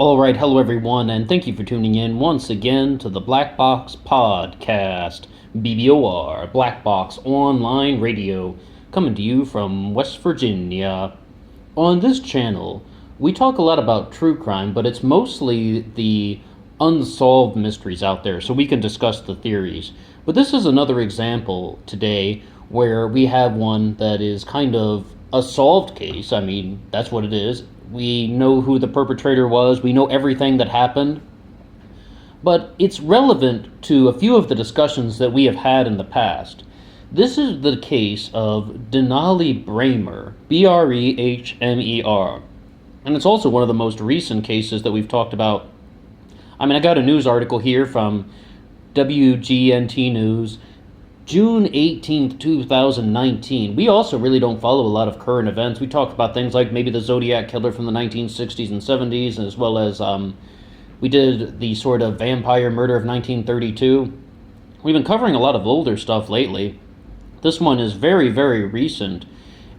Alright, hello everyone, and thank you for tuning in once again to the Black Box Podcast, BBOR, Black Box Online Radio, coming to you from West Virginia. On this channel, we talk a lot about true crime, but it's mostly the unsolved mysteries out there, so we can discuss the theories. But this is another example today where we have one that is kind of a solved case. I mean, that's what it is. We know who the perpetrator was. We know everything that happened. But it's relevant to a few of the discussions that we have had in the past. This is the case of Denali Brehmer, Brehmer. And it's also one of the most recent cases that we've talked about. I mean, I got a news article here from WGNT News, June 18th, 2019. We also really don't follow a lot of current events. We talk about things like maybe the Zodiac Killer from the 1960s and 70s, as well as we did the sort of vampire murder of 1932. We've been covering a lot of older stuff lately. This one is very, very recent.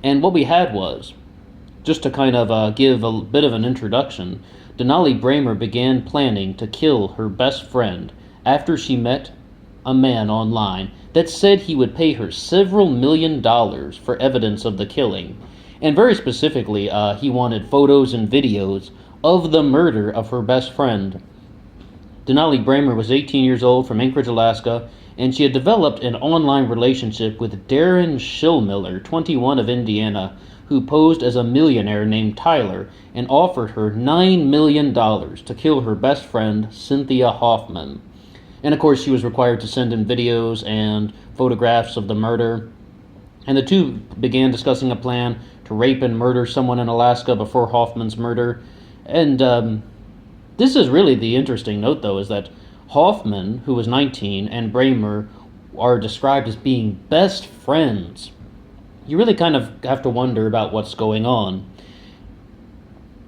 And what we had was, just to kind of give a bit of an introduction, Denali Brehmer began planning to kill her best friend after she met a man online that said he would pay her several $1,000,000 for evidence of the killing. And very specifically, he wanted photos and videos of the murder of her best friend. Denali Brehmer was 18 years old from Anchorage, Alaska, and she had developed an online relationship with Darren Schillmiller, 21, of Indiana, who posed as a millionaire named Tyler and offered her $9 million to kill her best friend, Cynthia Hoffman. And of course, she was required to send in videos and photographs of the murder. And the two began discussing a plan to rape and murder someone in Alaska before Hoffman's murder. And this is really the interesting note, though, is that Hoffman, who was 19, and Brehmer are described as being best friends. You really kind of have to wonder about what's going on.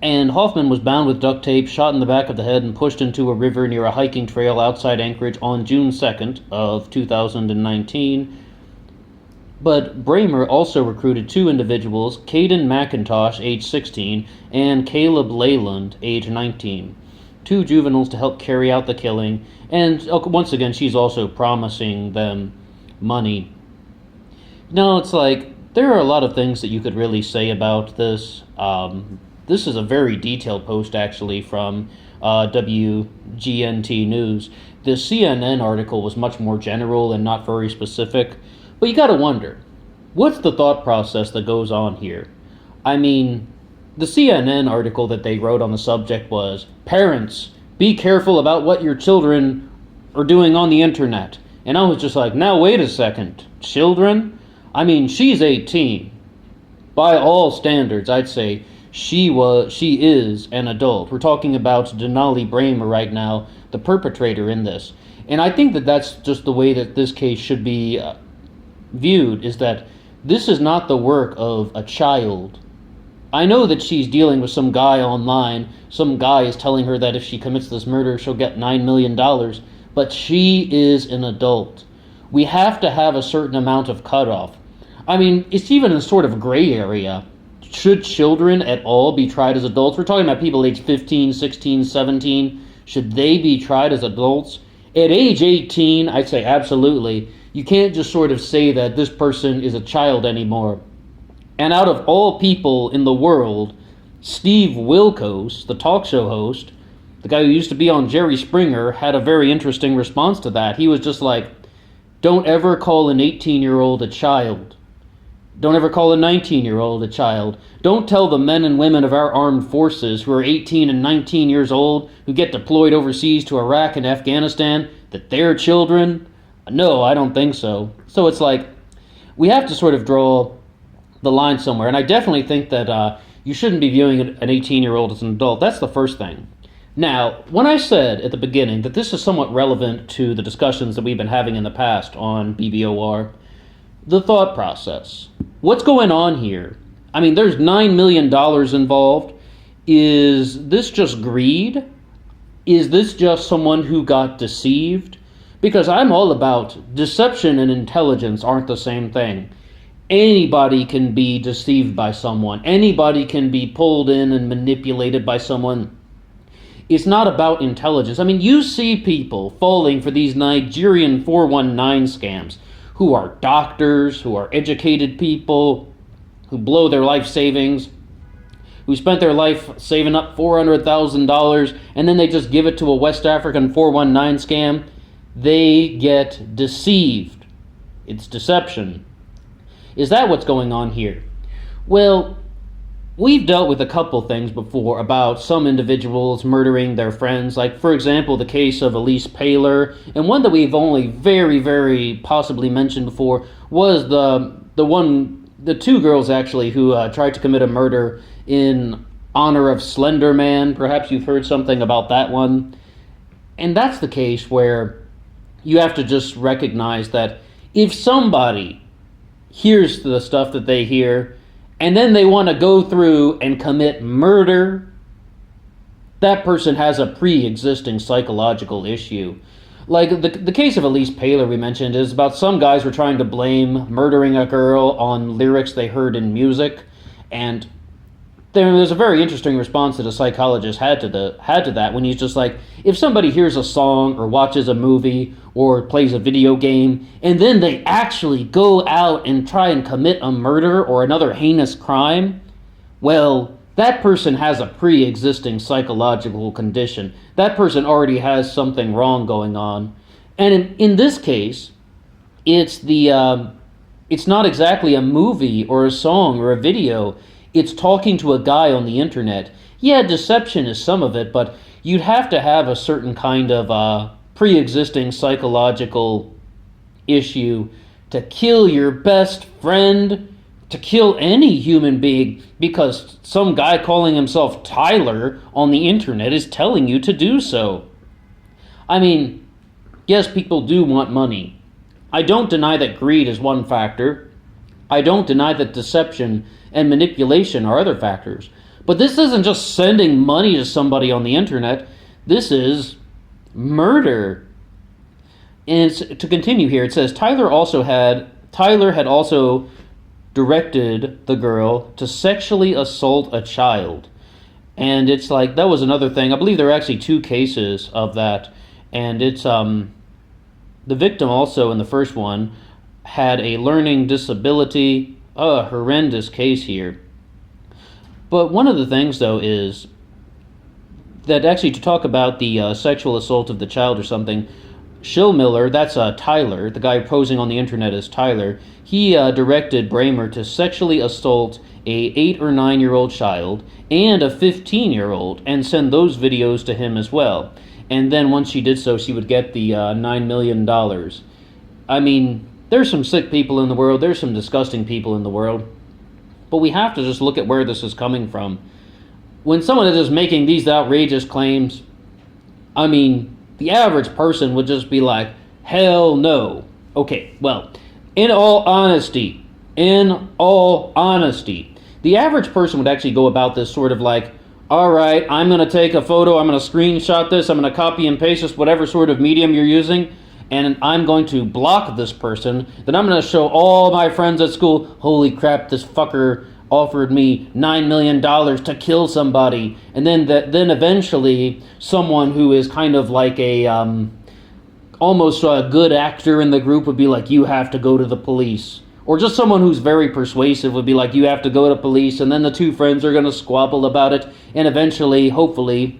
And Hoffman was bound with duct tape, shot in the back of the head, and pushed into a river near a hiking trail outside Anchorage on June 2nd of 2019. But Brehmer also recruited two individuals, Caden McIntosh, age 16, and Caleb Leyland, age 19. Two juveniles to help carry out the killing, and once again, she's also promising them money. Now, it's like, there are a lot of things that you could really say about this. This is a very detailed post, actually, from WGNT News. The CNN article was much more general and not very specific. But you gotta wonder, what's the thought process that goes on here? I mean, the CNN article that they wrote on the subject was, "Parents, be careful about what your children are doing on the internet." And I was just like, now wait a second. Children? I mean, she's 18. By all standards, I'd say she is an adult. We're talking about Denali Brehmer right now, the perpetrator in this. And I think that that's just the way that this case should be viewed, is that this is not the work of a child. I know that she's dealing with some guy online. Some guy is telling her that if she commits this murder, she'll get $9 million. But she is an adult. We have to have a certain amount of cutoff. I mean, it's even a sort of gray area. Should children at all be tried as adults? We're talking about people aged 15, 16, 17. Should they be tried as adults? At age 18, I'd say absolutely. You can't just sort of say that this person is a child anymore. And out of all people in the world, Steve Wilkos, the talk show host, the guy who used to be on Jerry Springer, had a very interesting response to that. He was just like, don't ever call an 18-year-old a child. Don't ever call a 19-year-old a child. Don't tell the men and women of our armed forces who are 18 and 19 years old, who get deployed overseas to Iraq and Afghanistan, that they're children. No, I don't think so. So it's like, we have to sort of draw the line somewhere. And I definitely think that you shouldn't be viewing an 18-year-old as an adult. That's the first thing. Now, when I said at the beginning that this is somewhat relevant to the discussions that we've been having in the past on BBOR, the thought process. What's going on here? I mean, there's $9 million involved. Is this just greed? Is this just someone who got deceived? Because I'm all about deception and intelligence aren't the same thing. Anybody can be deceived by someone. Anybody can be pulled in and manipulated by someone. It's not about intelligence. I mean, you see people falling for these Nigerian 419 scams who are doctors, who are educated people, who blow their life savings, who spent their life saving up $400,000, and then they just give it to a West African 419 scam. They get deceived. It's deception. Is that what's going on here? Well, we've dealt with a couple things before about some individuals murdering their friends, like, for example, the case of Elise Paylor, and one that we've only very, very possibly mentioned before was the two girls, actually, who tried to commit a murder in honor of Slender Man. Perhaps you've heard something about that one. And that's the case where you have to just recognize that if somebody hears the stuff that they hear, and then they want to go through and commit murder, that person has a pre-existing psychological issue. Like the case of Elise Paylor we mentioned is about some guys were trying to blame murdering a girl on lyrics they heard in music, and there was a very interesting response that a psychologist had to that when he's just like, if somebody hears a song or watches a movie or plays a video game and then they actually go out and try and commit a murder or another heinous crime, well, that person has a pre-existing psychological condition. That person already has something wrong going on. And in this case, it's not exactly a movie or a song or a video. It's talking to a guy on the internet. Yeah, deception is some of it, but you'd have to have a certain kind of pre-existing psychological issue to kill your best friend, to kill any human being, because some guy calling himself Tyler on the internet is telling you to do so. I mean, yes, people do want money. I don't deny that greed is one factor. I don't deny that deception and manipulation are other factors. But this isn't just sending money to somebody on the internet. This is murder. And to continue here, it says Tyler had also directed the girl to sexually assault a child. And it's like, that was another thing. I believe there are actually two cases of that. And it's the victim also in the first one had a learning disability. A horrendous case here. But one of the things, though, is that actually to talk about the sexual assault of the child or something, Schillmiller, that's Tyler, the guy posing on the internet as Tyler, he directed Bramer to sexually assault a 8 or 9-year-old child and a 15-year-old and send those videos to him as well. And then once she did so, she would get the $9 million. I mean, there's some sick people in the world, there's some disgusting people in the world, but we have to just look at where this is coming from. When someone is just making these outrageous claims, I mean, the average person would just be like, hell no. Okay, well, in all honesty, the average person would actually go about this sort of like, all right, I'm going to take a photo, I'm going to screenshot this, I'm going to copy and paste this, whatever sort of medium you're using, and I'm going to block this person. Then I'm going to show all my friends at school, holy crap, this fucker offered me $9 million to kill somebody. And then eventually someone who is kind of like a almost a good actor in the group would be like, you have to go to the police. Or just someone who's very persuasive would be like, you have to go to police. And then the two friends are going to squabble about it. And eventually, hopefully,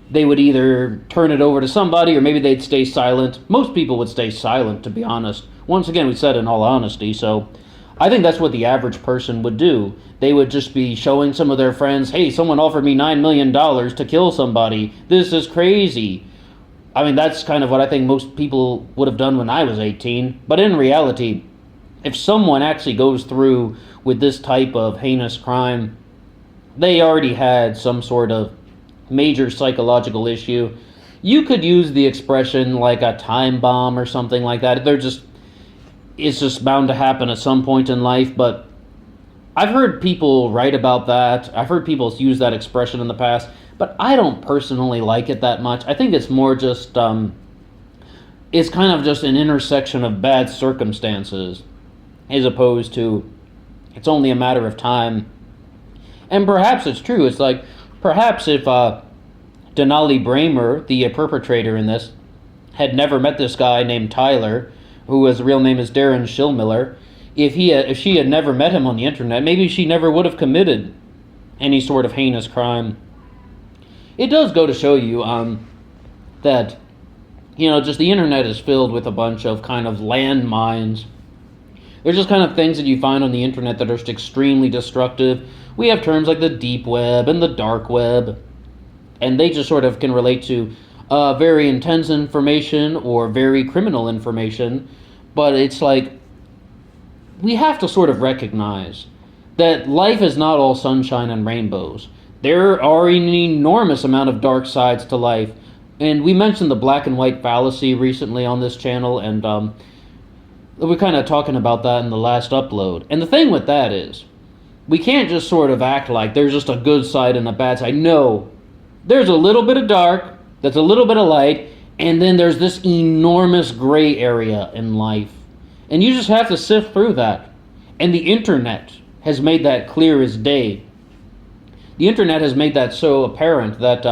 they would either turn it over to somebody or maybe they'd stay silent. Most people would stay silent, to be honest. Once again, we said in all honesty, so I think that's what the average person would do. They would just be showing some of their friends, hey, someone offered me $9 million to kill somebody. This is crazy. I mean, that's kind of what I think most people would have done when I was 18. But in reality, if someone actually goes through with this type of heinous crime, they already had some sort of major psychological issue. You could use the expression like a time bomb or something like that. It's just bound to happen at some point in life, but I've heard people write about that. I've heard people use that expression in the past, but I don't personally like it that much. I think it's more just, it's kind of just an intersection of bad circumstances, as opposed to it's only a matter of time. And perhaps it's true. It's like, perhaps if Denali Bramer, the perpetrator in this, had never met this guy named Tyler, who his real name is Darren Schillmiller. If she had never met him on the internet, maybe she never would have committed any sort of heinous crime. It does go to show you that, just the internet is filled with a bunch of kind of landmines. They're just kind of things that you find on the internet that are just extremely destructive. We have terms like the deep web and the dark web, and they just sort of can relate to very intense information or very criminal information. But it's like, we have to sort of recognize that life is not all sunshine and rainbows. There are an enormous amount of dark sides to life. And we mentioned the black and white fallacy recently on this channel, and we're kind of talking about that in the last upload. And the thing with that is, we can't just sort of act like there's just a good side and a bad side. No, there's a little bit of dark, there's a little bit of light, and then there's this enormous gray area in life. And you just have to sift through that. And the internet has made that clear as day. The internet has made that so apparent that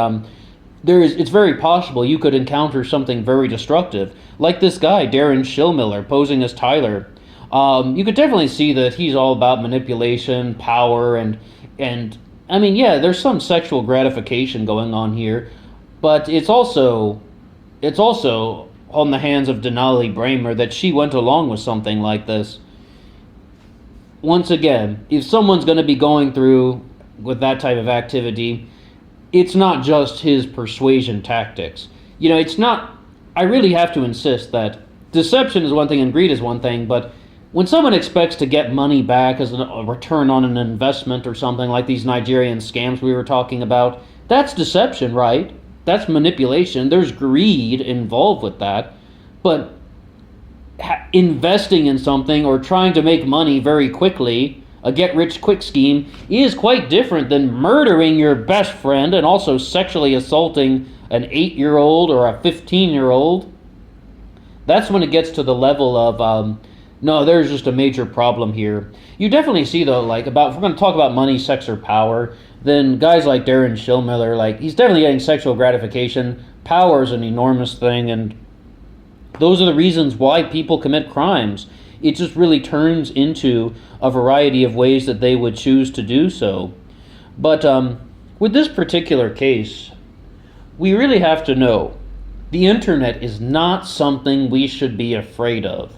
it's very possible you could encounter something very destructive. Like this guy, Darren Schillmiller, posing as Tyler. You could definitely see that he's all about manipulation, power, and I mean, yeah, there's some sexual gratification going on here, but it's also on the hands of Denali Bramer that she went along with something like this. Once again, if someone's going to be going through with that type of activity, it's not just his persuasion tactics. It's not. I really have to insist that deception is one thing and greed is one thing, but when someone expects to get money back as a return on an investment or something like these Nigerian scams we were talking about, that's deception, right? That's manipulation. There's greed involved with that. But investing in something or trying to make money very quickly, a get-rich-quick scheme, is quite different than murdering your best friend and also sexually assaulting an 8-year-old or a 15-year-old. That's when it gets to the level of, no, there's just a major problem here. You definitely see, though, if we're going to talk about money, sex, or power, then guys like Darren Schillmiller, he's definitely getting sexual gratification. Power is an enormous thing, and those are the reasons why people commit crimes. It just really turns into a variety of ways that they would choose to do so. But with this particular case, we really have to know the internet is not something we should be afraid of.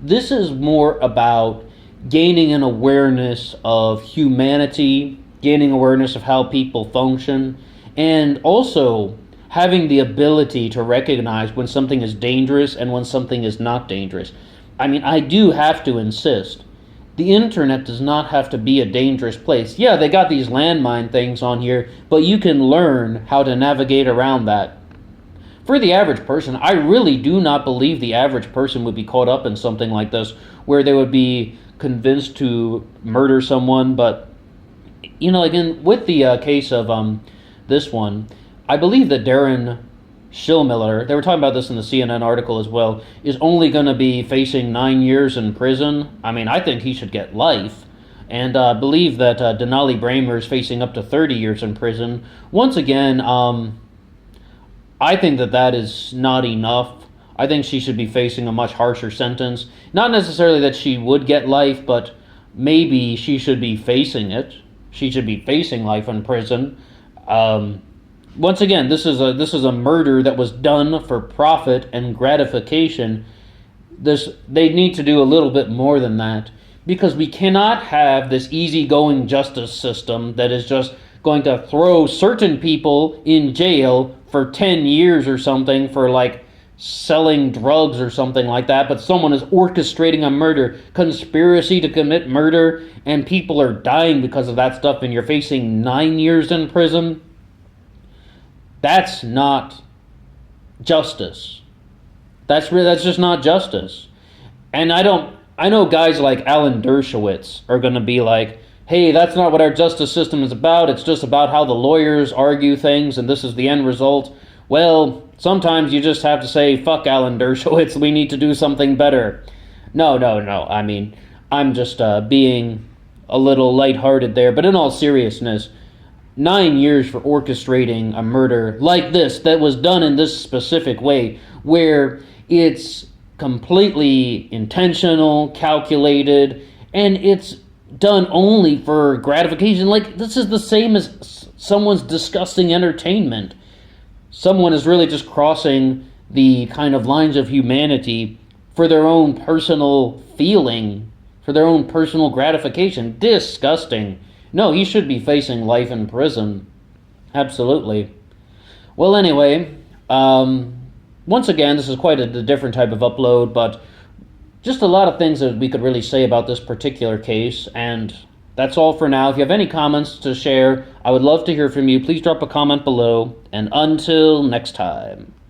This is more about gaining an awareness of humanity, gaining awareness of how people function, and also having the ability to recognize when something is dangerous and when something is not dangerous. I mean, I do have to insist, the internet does not have to be a dangerous place. Yeah, they got these landmine things on here, but you can learn how to navigate around that. For the average person, I really do not believe the average person would be caught up in something like this, where they would be convinced to murder someone. But, again, with the case of this one, I believe that Darren Schillmiller, they were talking about this in the CNN article as well, is only going to be facing 9 years in prison. I mean, I think he should get life. And I believe that Denali Bramer is facing up to 30 years in prison. Once again, I think that is not enough. I think she should be facing a much harsher sentence. Not necessarily that she would get life, but maybe she should be facing it. She should be facing life in prison. Once again, this is a murder that was done for profit and gratification. They need to do a little bit more than that, because we cannot have this easygoing justice system that is just going to throw certain people in jail for 10 years or something for selling drugs or something like that, but someone is orchestrating a murder, conspiracy to commit murder, and people are dying because of that stuff, and you're facing 9 years in prison. That's not justice. That's just not justice. And I know guys like Alan Dershowitz are going to be like, hey, that's not what our justice system is about. It's just about how the lawyers argue things, and this is the end result. Well, sometimes you just have to say, fuck Alan Dershowitz, we need to do something better. No. I mean, I'm just being a little lighthearted there. But in all seriousness, 9 years for orchestrating a murder like this that was done in this specific way, where it's completely intentional, calculated, and it's done only for gratification. Like, this is the same as someone's disgusting entertainment. Someone is really just crossing the kind of lines of humanity for their own personal feeling, for their own personal gratification. Disgusting. No, he should be facing life in prison. Absolutely. Well, anyway, once again, this is quite a different type of upload, but just a lot of things that we could really say about this particular case, and that's all for now. If you have any comments to share, I would love to hear from you. Please drop a comment below, and until next time.